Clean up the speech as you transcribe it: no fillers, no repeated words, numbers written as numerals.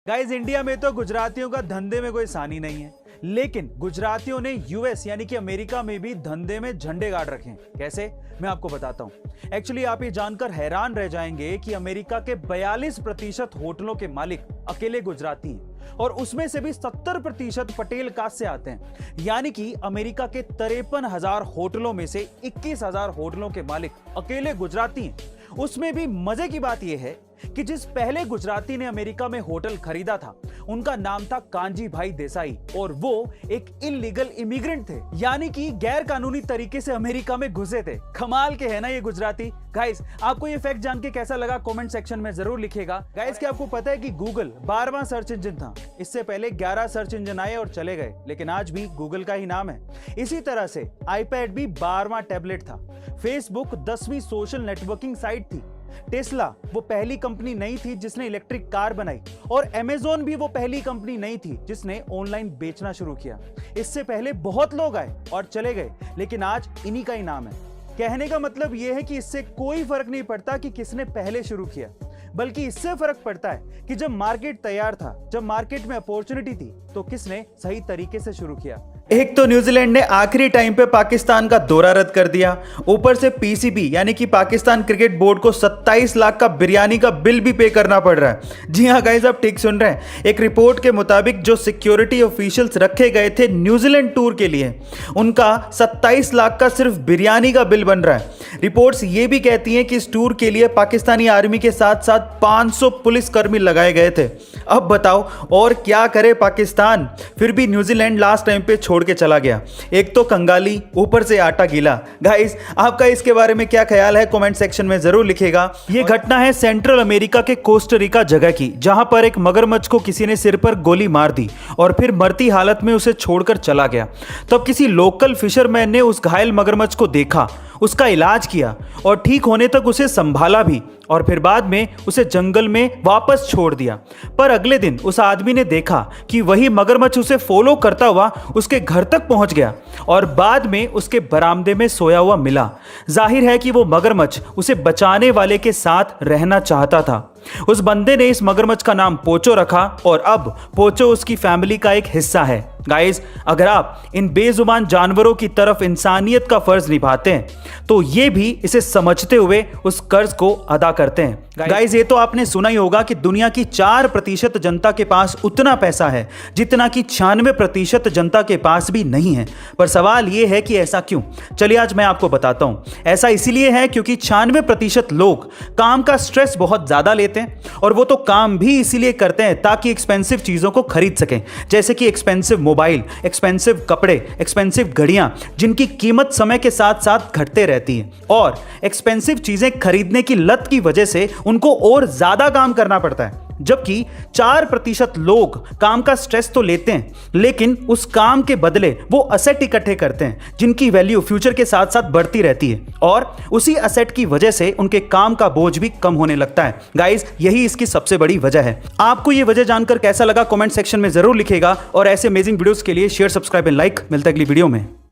Guys, India में तो गुजरातियों का धंधे में कोई सानी नहीं है, लेकिन गुजरातियों ने यूएस यानी कि अमेरिका में भी धंधे में झंडे गाड़ रखे हैं। कैसे, मैं आपको बताता हूं। एक्चुअली आप ये जानकर हैरान रह जाएंगे कि अमेरिका के 42% होटलों के मालिक अकेले गुजराती हैं और उसमें से भी 70% पटेल कास्ट से आते हैं। यानी कि अमेरिका के 53,000 होटलों में से 21,000 होटलों के मालिक अकेले गुजराती हैं। उसमें भी मजे की बात यह है कि जिस पहले गुजराती ने अमेरिका में होटल खरीदा था, उनका नाम था कांजी भाई देसाई और वो एक इलीगल इमिग्रेंट थे, यानी कि गैर कानूनी तरीके से अमेरिका में घुसे थे। कमाल के है ना ये गुजराती। गाइस, आपको ये फैक्ट जान के कैसा लगा कमेंट सेक्शन में जरूर लिखिएगा। गाइस, क्या आपको पता है कि गूगल 12वां सर्च इंजन था? इससे पहले 11 सर्च इंजन आए और चले गए, लेकिन आज भी गूगल का ही नाम है। इसी तरह से आईपैड भी 12वां टैबलेट था। फेसबुक 10वीं सोशल नेटवर्किंग साइट थी। टेस्ला वो पहली कंपनी नहीं थी जिसने इलेक्ट्रिक कार बनाई और अमेज़न भी वो पहली कंपनी नहीं थी जिसने ऑनलाइन बेचना शुरू किया। इससे पहले बहुत लोग आए और चले गए, लेकिन आज इन्हीं का ही नाम है। कहने का मतलब यह है कि इससे कोई फर्क नहीं पड़ता कि किसने पहले शुरू किया, बल्कि इससे फर्क पड़ता है कि जब मार्केट तैयार था, जब मार्केट में अपॉर्चुनिटी थी, तो किसने सही तरीके से शुरू किया। एक तो न्यूजीलैंड ने आखिरी टाइम पे पाकिस्तान का दौरा रद्द कर दिया, ऊपर से पीसीबी यानी कि पाकिस्तान क्रिकेट बोर्ड को 27 लाख का बिरयानी का बिल भी पे करना पड़ रहा है। जी हाँ गाइस, आप ठीक सुन रहे हैं। एक रिपोर्ट के मुताबिक जो सिक्योरिटी ऑफिशियल्स रखे गए थे न्यूजीलैंड टूर के लिए, उनका 27 लाख का सिर्फ बिरयानी का बिल बन रहा है। रिपोर्ट्स ये भी कहती हैं कि इस टूर के लिए पाकिस्तानी आर्मी के साथ साथ 500 पुलिसकर्मी लगाए गए थे। अब बताओ और क्या करे पाकिस्तान। फिर भी न्यूजीलैंड लास्ट टाइम पे छोड़ के चला गया। एक तो कंगाली, ऊपर से आटा गीला। गाइस, आपका इसके बारे में क्या ख्याल है कमेंट सेक्शन में जरूर लिखिएगा। ये घटना है सेंट्रल अमेरिका के कोस्टारिका जगह की, जहां पर एक मगरमच्छ को किसी ने सिर पर गोली मार दी और फिर मरती हालत में उसे छोड़कर चला गया। तब किसी लोकल फिशरमैन ने उस घायल मगरमच्छ को देखा, उसका इलाज किया और ठीक होने तक उसे संभाला भी और फिर बाद में उसे जंगल में वापस छोड़ दिया। पर अगले दिन उस आदमी ने देखा कि वही मगरमच्छ उसे फॉलो करता हुआ उसके घर तक पहुंच गया और बाद में उसके बरामदे में सोया हुआ मिला। जाहिर है कि वो मगरमच्छ उसे बचाने वाले के साथ रहना चाहता था। उस बंदे ने इस मगरमच्छ का नाम पोचो रखा और अब पोचो उसकी फैमिली का एक हिस्सा है। गाइस, अगर आप इन बेजुबान जानवरों की तरफ इंसानियत का फर्ज निभाते हैं, तो ये भी इसे समझते हुए उस कर्ज को अदा करते हैं। गाइस, ये तो आपने सुना ही होगा कि दुनिया की 4% जनता के पास उतना पैसा है जितना कि 96% जनता के पास भी नहीं है। पर सवाल ये है कि ऐसा क्यों? चलिए आज मैं आपको बताता हूं। ऐसा इसीलिए है क्योंकि 96% लोग काम का स्ट्रेस बहुत ज्यादा लेते हैं और वो तो काम भी इसीलिए करते हैं ताकि एक्सपेंसिव चीजों को खरीद सकें, जैसे कि एक्सपेंसिव मोबाइल, एक्सपेंसिव कपड़े, एक्सपेंसिव घड़ियां जिनकी कीमत समय के साथ साथ घटते रहती है। और एक्सपेंसिव चीजें खरीदने की लत की वजह से उनको और ज्यादा काम करना पड़ता है। जबकि 4% लोग काम का स्ट्रेस तो लेते हैं, लेकिन उस काम के बदले वो असेट इकट्ठे करते हैं जिनकी वैल्यू फ्यूचर के साथ साथ बढ़ती रहती है और उसी असेट की वजह से उनके काम का बोझ भी कम होने लगता है। गाइस, यही इसकी सबसे बड़ी वजह है। आपको ये वजह जानकर कैसा लगा कमेंट सेक्शन में जरूर लिखिएगा और ऐसे अमेजिंग वीडियोस के लिए शेयर, सब्सक्राइब एंड लाइक। मिलता है अगली वीडियो में।